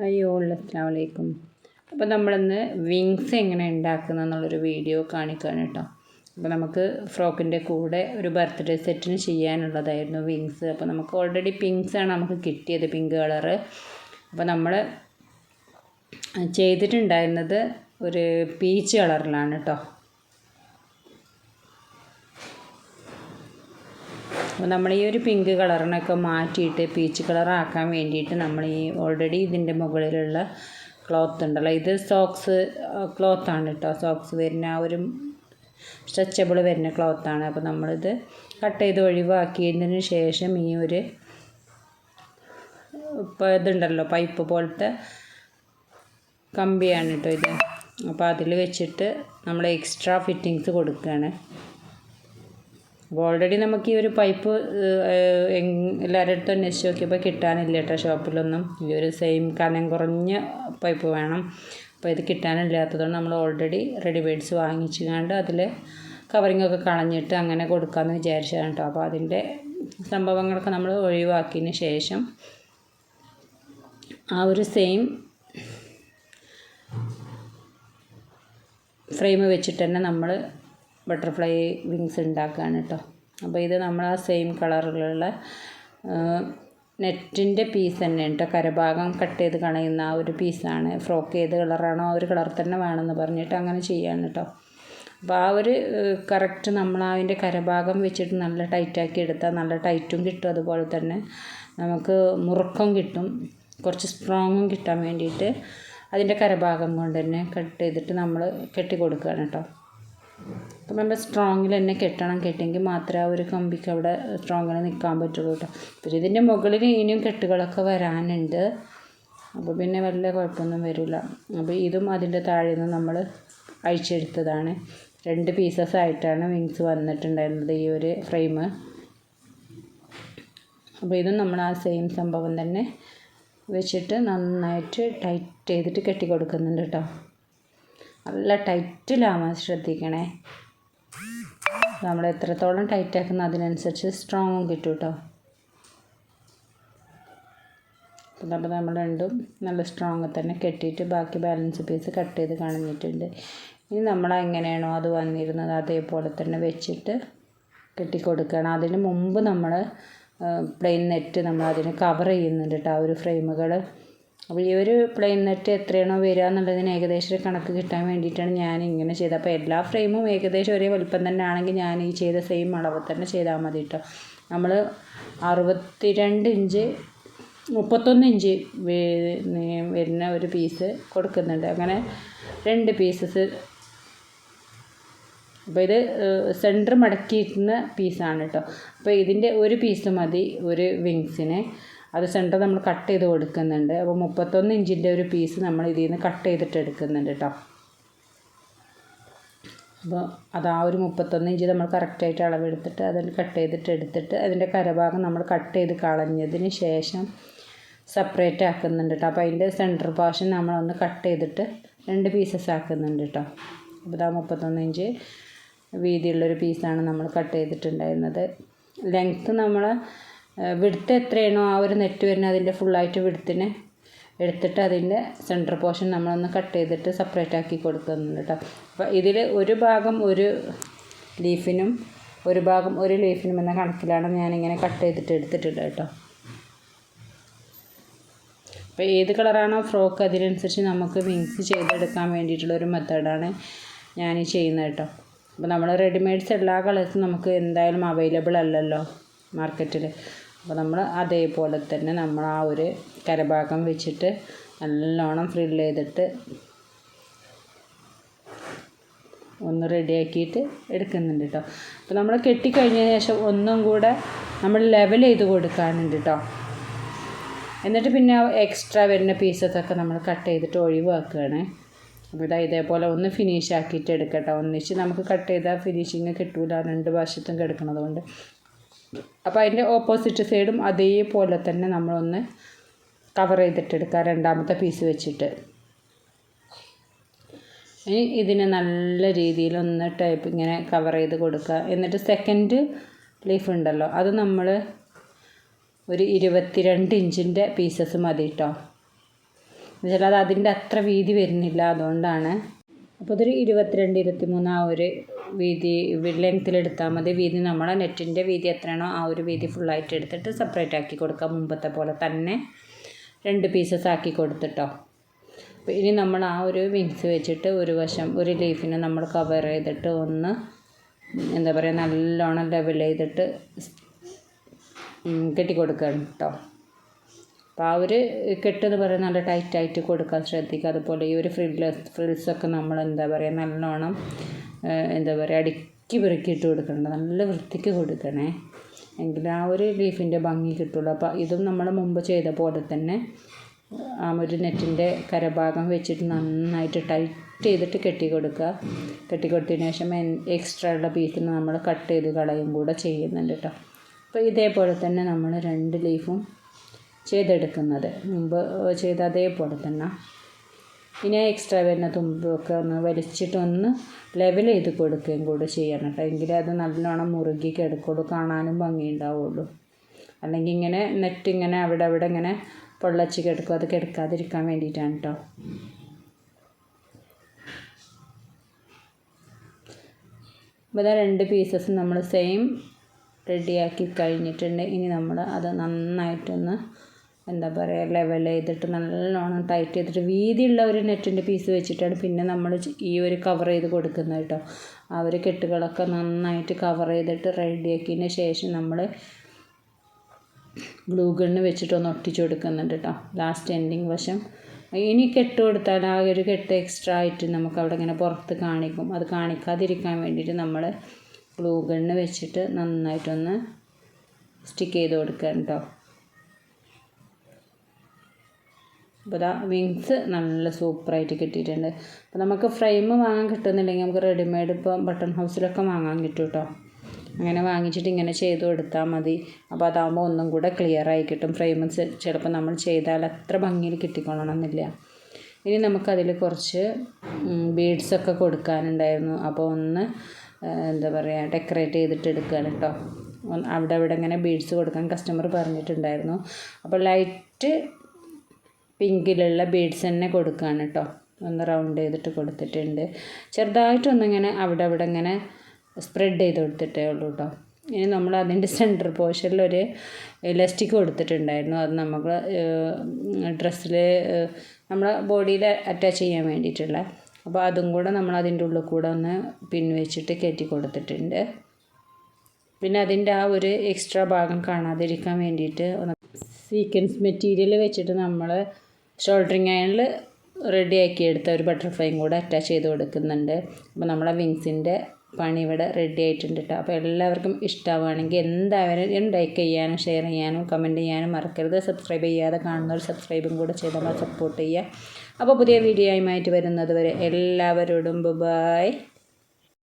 അയ്യോ അസ്സലാമു അലൈക്കും. അപ്പോൾ നമ്മളിന്ന് വിങ്സ് എങ്ങനെ ഉണ്ടാക്കുന്നത് എന്നുള്ളൊരു വീഡിയോ കാണിക്കുകയാണ് കേട്ടോ. അപ്പോൾ നമുക്ക് ഫ്രോക്കിൻ്റെ കൂടെ ഒരു ബർത്ത്ഡേ സെറ്റിന് ചെയ്യാനുള്ളതായിരുന്നു വിങ്സ്. അപ്പോൾ നമുക്ക് ഓൾറെഡി പിങ്ക്സാണ് നമുക്ക് കിട്ടിയത്, പിങ്ക് കളറ്. അപ്പോൾ നമ്മൾ ചെയ്തിട്ടുണ്ടായിരുന്നത് ഒരു പീച്ച് കളറിലാണ് കേട്ടോ. അപ്പോൾ നമ്മൾ ഈ ഒരു പിങ്ക് കളറിനൊക്കെ മാറ്റിയിട്ട് പീച്ച് കളറാക്കാൻ വേണ്ടിയിട്ട് നമ്മൾ ഈ ഓൾറെഡി ഇതിൻ്റെ മുകളിലുള്ള ക്ലോത്ത് ഉണ്ടല്ലോ, ഇത് സോക്സ് ക്ലോത്താണ് കേട്ടോ. സോക്സ് വരുന്ന ആ ഒരു സ്ട്രെച്ചബിൾ വരുന്ന ക്ലോത്താണ്. അപ്പോൾ നമ്മളിത് കട്ട് ചെയ്ത് ഒഴിവാക്കിയതിന് ശേഷം ഈ ഒരു ഇപ്പോൾ ഇതുണ്ടല്ലോ പൈപ്പ് പോലത്തെ കമ്പിയാണ് കേട്ടോ ഇത്. അപ്പോൾ അതിൽ വെച്ചിട്ട് നമ്മൾ എക്സ്ട്രാ ഫിറ്റിങ്സ് കൊടുക്കുകയാണ്. അപ്പോൾ ഓൾറെഡി നമുക്ക് ഈ ഒരു പൈപ്പ് എല്ലാവരുടെ അടുത്തും അന്വേഷിച്ച് നോക്കിയപ്പോൾ കിട്ടാനില്ല കേട്ടോ ഷോപ്പിലൊന്നും. ഈ ഒരു സെയിം കനം കുറഞ്ഞ പൈപ്പ് വേണം. അപ്പോൾ ഇത് കിട്ടാനില്ലാത്തതുകൊണ്ട് നമ്മൾ ഓൾറെഡി റെഡിമെയ്ഡ്സ് വാങ്ങിച്ചുകൊണ്ട് അതിൽ കവറിങ്ങൊക്കെ കളഞ്ഞിട്ട് അങ്ങനെ കൊടുക്കാമെന്ന് വിചാരിച്ചതാണ് കേട്ടോ. അപ്പോൾ അതിൻ്റെ സംഭവങ്ങളൊക്കെ നമ്മൾ ഒഴിവാക്കിയതിന് ശേഷം ആ ഒരു സെയിം ഫ്രെയിം വെച്ചിട്ട് തന്നെ നമ്മൾ ബട്ടർഫ്ലൈ വിങ്സ് ഉണ്ടാക്കുകയാണ് കേട്ടോ. അപ്പോൾ ഇത് നമ്മൾ ആ സെയിം കളറിലുള്ള നെറ്റിൻ്റെ പീസ് തന്നെ കേട്ടോ. കരഭാഗം കട്ട് ചെയ്ത് കളയുന്ന ആ ഒരു പീസാണ്. ഫ്രോക്ക് ഏത് കളറാണോ ആ ഒരു കളർ തന്നെ വേണമെന്ന് പറഞ്ഞിട്ട് അങ്ങനെ ചെയ്യാണ് കേട്ടോ. അപ്പോൾ ആ ഒരു കറക്റ്റ് നമ്മൾ അതിൻ്റെ കരഭാഗം വെച്ചിട്ട് നല്ല ടൈറ്റാക്കി എടുത്താൽ നല്ല ടൈറ്റും കിട്ടും, അതുപോലെ തന്നെ നമുക്ക് മുറുക്കം കിട്ടും, കുറച്ച് സ്ട്രോങ്ങും കിട്ടാൻ വേണ്ടിയിട്ട് അതിൻ്റെ കരഭാഗം കൊണ്ട് തന്നെ കട്ട് ചെയ്തിട്ട് നമ്മൾ കെട്ടി കൊടുക്കുകയാണ് കേട്ടോ. അപ്പോൾ നല്ല സ്ട്രോങ്ങിൽ തന്നെ കെട്ടണം. കെട്ടിയെങ്കിൽ മാത്രമേ ആ ഒരു കമ്പിക്ക് അവിടെ സ്ട്രോങ്ങിൽ നിൽക്കാൻ പറ്റുള്ളൂ കേട്ടോ. പിന്നെ ഇതിൻ്റെ മുകളിൽ ഇനിയും കെട്ടുകളൊക്കെ വരാനുണ്ട്. അപ്പോൾ പിന്നെ വലിയ കുഴപ്പമൊന്നും വരില്ല. അപ്പോൾ ഇതും അതിൻ്റെ താഴെ നിന്ന് നമ്മൾ അഴിച്ചെടുത്തതാണ്. 2 പീസസ് ആയിട്ടാണ് വിങ്സ് വന്നിട്ടുണ്ടായിരുന്നത് ഈ ഒരു ഫ്രെയിം. അപ്പോൾ ഇതും നമ്മൾ ആ സെയിം സംഭവം തന്നെ വെച്ചിട്ട് നന്നായിട്ട് ടൈറ്റ് ചെയ്തിട്ട് കെട്ടി കൊടുക്കുന്നുണ്ട് കേട്ടോ. നല്ല ടൈറ്റിലാവാൻ ശ്രദ്ധിക്കണേ. നമ്മൾ എത്രത്തോളം ടൈറ്റ് ആക്കുന്ന അതിനനുസരിച്ച് സ്ട്രോങ്ങും കിട്ടും കേട്ടോ. അപ്പോൾ നമ്മൾ രണ്ടും നല്ല സ്ട്രോങ് തന്നെ കെട്ടിയിട്ട് ബാക്കി ബാലൻസ് പീസ് കട്ട് ചെയ്ത് കളഞ്ഞിട്ടുണ്ട്. ഇനി നമ്മൾ എങ്ങനെയാണോ അത് വന്നിരുന്നത് അതേപോലെ തന്നെ വെച്ചിട്ട് കെട്ടിക്കൊടുക്കണം. അതിന് മുമ്പ് നമ്മൾ പ്ലെയിൻ നെറ്റ് നമ്മൾ അതിന് കവർ ചെയ്യുന്നുണ്ട് കേട്ടോ ആ ഒരു ഫ്രെയിമുകൾ. അപ്പോൾ ഈ ഒരു പ്ലെയിൻ നെറ്റ് എത്രയാണോ വരിക എന്നുള്ളതിന് ഏകദേശം കണക്ക് കിട്ടാൻ വേണ്ടിയിട്ടാണ് ഞാൻ ഇങ്ങനെ ചെയ്തത്. അപ്പോൾ എല്ലാ ഫ്രെയിമും ഏകദേശം ഒരേ വലിപ്പം തന്നെ ആണെങ്കിൽ ഞാൻ ഈ ചെയ്ത സെയിം അളവ് തന്നെ ചെയ്താൽ മതി കേട്ടോ. നമ്മൾ 62 ഇഞ്ച് 31 ഇഞ്ച് വരുന്ന ഒരു പീസ് കൊടുക്കുന്നുണ്ട്. അങ്ങനെ 2 പീസസ്. അപ്പോൾ ഇത് സെൻറ്റർ മടക്കിയിരുന്ന പീസാണ് കേട്ടോ. അപ്പോൾ ഇതിൻ്റെ ഒരു പീസ് മതി ഒരു വിങ്സിന്. അത് സെൻറ്റർ നമ്മൾ കട്ട് ചെയ്ത് കൊടുക്കുന്നുണ്ട്. അപ്പോൾ 31 ഇഞ്ചിൻ്റെ ഒരു പീസ് നമ്മൾ ഇതിൽ നിന്ന് കട്ട് ചെയ്തിട്ട് എടുക്കുന്നുണ്ട് കേട്ടോ. അപ്പോൾ അത് ആ ഒരു 31 ഇഞ്ച് നമ്മൾ കറക്റ്റായിട്ട് അളവെടുത്തിട്ട് അതിൽ കട്ട് ചെയ്തിട്ട് എടുത്തിട്ട് അതിൻ്റെ കരഭാഗം നമ്മൾ കട്ട് ചെയ്ത് കളഞ്ഞതിന് ശേഷം സെപ്പറേറ്റ് ആക്കുന്നുണ്ട് കേട്ടോ. അപ്പോൾ അതിൻ്റെ സെൻറ്റർ പോർഷൻ നമ്മളൊന്ന് കട്ട് ചെയ്തിട്ട് 2 പീസസ് ആക്കുന്നുണ്ട് കേട്ടോ. അപ്പോൾ ഇതാ 31 ഇഞ്ച് വീതിയുള്ളൊരു പീസാണ് നമ്മൾ കട്ട് ചെയ്തിട്ടുണ്ടായിരുന്നത്. ലെങ്ത്ത് നമ്മൾ വിഡ്ത്ത് എത്രയാണോ ആ ഒരു നെറ്റ് വരുന്നത് അതിൻ്റെ ഫുള്ളായിട്ട് വിഡ്ത്തിന് എടുത്തിട്ട് അതിൻ്റെ സെൻറ്റർ പോർഷൻ നമ്മളൊന്ന് കട്ട് ചെയ്തിട്ട് സെപ്പറേറ്റ് ആക്കി കൊടുക്കുന്നുണ്ട് കേട്ടോ. അപ്പോൾ ഇതിൽ ഒരു ഭാഗം ഒരു ലീഫിനും ഒരു ഭാഗം ഒരു ലീഫിനും എന്ന കണക്കിലാണ് ഞാനിങ്ങനെ കട്ട് ചെയ്തിട്ട് എടുത്തിട്ടുണ്ട് കേട്ടോ. അപ്പോൾ ഏത് കളറാണോ ഫ്രോക്ക് അതിനനുസരിച്ച് നമുക്ക് വിങ്സ് ചെയ്തെടുക്കാൻ വേണ്ടിയിട്ടുള്ളൊരു മെത്തേഡാണ് ഞാൻ ചെയ്യുന്നത് കേട്ടോ. അപ്പോൾ നമ്മൾ റെഡിമെയ്ഡ്സ് എല്ലാ കളേഴ്സും നമുക്ക് എന്തായാലും അവൈലബിൾ അല്ലല്ലോ മാർക്കറ്റിൽ. അപ്പോൾ നമ്മൾ അതേപോലെ തന്നെ നമ്മൾ ആ ഒരു കരഭാഗം വെച്ചിട്ട് നല്ലോണം ഫ്രിൽ ചെയ്തിട്ട് ഒന്ന് റെഡിയാക്കിയിട്ട് എടുക്കുന്നുണ്ട് കേട്ടോ. അപ്പോൾ നമ്മൾ കെട്ടിക്കഴിഞ്ഞതിന് ശേഷം ഒന്നും കൂടെ നമ്മൾ ലെവൽ ചെയ്ത് കൊടുക്കാനുണ്ട് കേട്ടോ. എന്നിട്ട് പിന്നെ എക്സ്ട്രാ വരുന്ന പീസസൊക്കെ നമ്മൾ കട്ട് ചെയ്തിട്ട് ഒഴിവാക്കുകയാണ്. അപ്പോൾ ഇതേപോലെ ഒന്ന് ഫിനിഷ് ആക്കിയിട്ട് എടുക്കട്ടോ. ഒന്നിച്ച് നമുക്ക് കട്ട് ചെയ്താൽ ഫിനിഷിങ് കിട്ടൂല, 2 വശത്തും കിടക്കുന്നത് കൊണ്ട്. അപ്പോൾ അതിൻ്റെ ഓപ്പോസിറ്റ് സൈഡും അതേപോലെ തന്നെ നമ്മളൊന്ന് കവർ ചെയ്തിട്ടെടുക്കുക രണ്ടാമത്തെ പീസ് വെച്ചിട്ട്. ഇനി ഇതിനെ നല്ല രീതിയിലൊന്ന് ടൈപ്പ് ഇങ്ങനെ കവർ ചെയ്ത് കൊടുക്കുക. എന്നിട്ട് സെക്കൻഡ് ലീഫ് ഉണ്ടല്ലോ അത് നമ്മൾ ഒരു 22 ഇഞ്ചിൻ്റെ പീസസ് മതി കേട്ടോ. എന്നുവെച്ചാൽ അത് അതിൻ്റെ അത്ര വീതി വരുന്നില്ല, അതുകൊണ്ടാണ്. അപ്പോൾ ഇതൊരു 22, 23 ആ ഒരു വീതി ലെങ്ത്തിലെടുത്താൽ മതി. വീതി നമ്മളെ നെറ്റിൻ്റെ വീതി എത്രയാണോ ആ ഒരു വീതി ഫുള്ളായിട്ട് എടുത്തിട്ട് സെപ്പറേറ്റ് ആക്കി കൊടുക്കുക. മുമ്പത്തെ പോലെ തന്നെ 2 പീസസ് ആക്കി കൊടുത്തിട്ടോ. അപ്പോൾ ഇനി നമ്മൾ ആ ഒരു വിങ്സ് വെച്ചിട്ട് ഒരു വശം ഒരു ലീഫിനെ നമ്മൾ കവർ ചെയ്തിട്ട് ഒന്ന് എന്താ പറയുക നല്ലോണം ലെവൽ ചെയ്തിട്ട് കെട്ടിക്കൊടുക്കണം കേട്ടോ. അപ്പോൾ ആ ഒരു കെട്ടെന്ന് പറയുന്നത് നല്ല ടൈറ്റായിട്ട് കൊടുക്കാൻ ശ്രദ്ധിക്കുക. അതുപോലെ ഈ ഒരു ഫ്രിൽസൊക്കെ നമ്മൾ എന്താ പറയുക നല്ലോണം എന്താ പറയുക അടുക്കി പെറുക്കിയിട്ട് കൊടുക്കണം, നല്ല വൃത്തിക്ക് കൊടുക്കണേ, എങ്കിൽ ആ ഒരു ലീഫിൻ്റെ ഭംഗി കിട്ടുള്ളൂ. അപ്പോൾ ഇതും നമ്മൾ മുമ്പ് ചെയ്ത പോലെ തന്നെ ആ ഒരു നെറ്റിൻ്റെ കരഭാഗം വെച്ചിട്ട് നന്നായിട്ട് ടൈറ്റ് ചെയ്തിട്ട് കെട്ടിക്കൊടുക്കുക. കെട്ടിക്കൊടുത്തതിന് ശേഷം എക്സ്ട്രാ ഉള്ള പീസിന് നമ്മൾ കട്ട് ചെയ്ത് കളയും കൂടെ ചെയ്യുന്നുണ്ട് കേട്ടോ. അപ്പോൾ ഇതേപോലെ തന്നെ നമ്മൾ 2 ലീഫും ചെയ്തെടുക്കുന്നത് മുമ്പ് ചെയ്ത അതേപോലെ തന്നെ. ഇനി എക്സ്ട്രാ വരുന്ന തുമ്പൊക്കെ ഒന്ന് വലിച്ചിട്ടൊന്ന് ലെവൽ ചെയ്ത് കൊടുക്കുകയും കൂടെ ചെയ്യണം കേട്ടോ, എങ്കിലേ അത് നല്ലോണം മുറുകി കിടക്കുള്ളൂ, കാണാനും ഭംഗി ഉണ്ടാവുള്ളൂ. അല്ലെങ്കിൽ ഇങ്ങനെ നെറ്റ് ഇങ്ങനെ അവിടെ ഇങ്ങനെ പൊള്ളച്ച് കിടക്കും, അത് കിടക്കാതിരിക്കാൻ വേണ്ടിയിട്ടാണ് കേട്ടോ. അപ്പോൾ ഇതാ 2 പീസസ് നമ്മൾ സെയിം റെഡിയാക്കി കഴിഞ്ഞിട്ടുണ്ട്. ഇനി നമ്മൾ അത് നന്നായിട്ടൊന്ന് എന്താ പറയുക ലെവൽ ചെയ്തിട്ട് നല്ലോണം ടൈറ്റ് ചെയ്തിട്ട് വീതിയുള്ള ഒരു നെറ്റിൻ്റെ പീസ് വെച്ചിട്ടാണ് പിന്നെ നമ്മൾ ഈ ഒരു കവർ ചെയ്ത് കൊടുക്കുന്നത് കേട്ടോ. ആ ഒരു കെട്ടുകളൊക്കെ നന്നായിട്ട് കവർ ചെയ്തിട്ട് റെഡിയാക്കിയതിന് ശേഷം നമ്മൾ ഗ്ലൂ ഗണ്ണ് വെച്ചിട്ടൊന്ന് ഒട്ടിച്ച് കൊടുക്കുന്നുണ്ട് കേട്ടോ ലാസ്റ്റ് എൻഡിങ് വശം. ഇനി കെട്ട് കൊടുത്താൽ ആ ഒരു കെട്ട് എക്സ്ട്രാ ആയിട്ട് നമുക്ക് അവിടെ ഇങ്ങനെ പുറത്ത് കാണിക്കും, അത് കാണിക്കാതിരിക്കാൻ വേണ്ടിയിട്ട് നമ്മൾ ഗ്ലൂ ഗണ്ണ് വെച്ചിട്ട് നന്നായിട്ടൊന്ന് സ്റ്റിക്ക് ചെയ്ത് കൊടുക്കണം കേട്ടോ. അപ്പോൾ ഇതാ വിങ്സ് നല്ല സൂപ്പറായിട്ട് കിട്ടിയിട്ടുണ്ട്. അപ്പോൾ നമുക്ക് ഫ്രെയിം വാങ്ങാൻ കിട്ടുന്നില്ലെങ്കിൽ നമുക്ക് റെഡിമെയ്ഡ് ഇപ്പോൾ ബട്ടൺ ഹൗസിലൊക്കെ വാങ്ങാൻ കിട്ടും കേട്ടോ. അങ്ങനെ വാങ്ങിച്ചിട്ട് ഇങ്ങനെ ചെയ്ത് കൊടുത്താൽ മതി. അപ്പോൾ അതാകുമ്പോൾ ഒന്നും കൂടെ ക്ലിയർ ആയി കിട്ടും. ഫ്രെയിം ചിലപ്പോൾ നമ്മൾ ചെയ്താൽ അത്ര ഭംഗിയിൽ കിട്ടിക്കൊള്ളണമെന്നില്ല. ഇനി നമുക്കതിൽ കുറച്ച് ബീഡ്സൊക്കെ കൊടുക്കാനുണ്ടായിരുന്നു. അപ്പോൾ ഒന്ന് എന്താ പറയുക ഡെക്കറേറ്റ് ചെയ്തിട്ട് എടുക്കുകയാണ് കേട്ടോ. അവിടെ ഇങ്ങനെ ബീഡ്സ് കൊടുക്കാൻ കസ്റ്റമർ പറഞ്ഞിട്ടുണ്ടായിരുന്നു. അപ്പോൾ ലൈറ്റ് പിങ്കിലുള്ള ബീഡ്സ് തന്നെ കൊടുക്കുകയാണ് കേട്ടോ. ഒന്ന് റൗണ്ട് ചെയ്തിട്ട് കൊടുത്തിട്ടുണ്ട്. ചെറുതായിട്ടൊന്നിങ്ങനെ അവിടെ ഇങ്ങനെ സ്പ്രെഡ് ചെയ്ത് കൊടുത്തിട്ടേ ഉള്ളൂ കേട്ടോ. ഇനി നമ്മൾ അതിൻ്റെ സെൻറ്റർ പോർഷനിലൊരു ഇലാസ്റ്റിക് കൊടുത്തിട്ടുണ്ടായിരുന്നു. അത് നമ്മൾ ഡ്രസ്സിൽ നമ്മളെ ബോഡിയിൽ അറ്റാച്ച് ചെയ്യാൻ വേണ്ടിയിട്ടുള്ള. അപ്പോൾ അതും കൂടെ നമ്മൾ അതിൻ്റെ ഉള്ളിൽ കൂടെ ഒന്ന് പിൻ വെച്ചിട്ട് കയറ്റി കൊടുത്തിട്ടുണ്ട്. പിന്നെ അതിൻ്റെ ആ ഒരു എക്സ്ട്രാ ഭാഗം കാണാതിരിക്കാൻ വേണ്ടിയിട്ട് സീക്വൻസ് മെറ്റീരിയൽ വെച്ചിട്ട് നമ്മൾ ഷോൾഡറിങ് അയണിൽ റെഡിയാക്കി എടുത്ത ഒരു ബട്ടർഫ്ലൈയും കൂടെ അറ്റാച്ച് ചെയ്ത് കൊടുക്കുന്നുണ്ട്. അപ്പോൾ നമ്മളെ വിങ്സിൻ്റെ പണി ഇവിടെ റെഡി ആയിട്ടുണ്ട് കേട്ടോ. അപ്പോൾ എല്ലാവർക്കും ഇഷ്ടമാവുകയാണെങ്കിൽ എന്തായാലും ലൈക്ക് ചെയ്യാനും ഷെയർ ചെയ്യാനും കമൻറ്റ് ചെയ്യാനും മറക്കരുത്. സബ്സ്ക്രൈബ് ചെയ്യാതെ കാണുന്നവർ സബ്സ്ക്രൈബും കൂടെ ചെയ്ത് നമ്മൾ സപ്പോർട്ട് ചെയ്യുക. അപ്പോൾ പുതിയ വീഡിയോ ആയിട്ട് വരുന്നത് വരെ എല്ലാവരോടും ബൈ.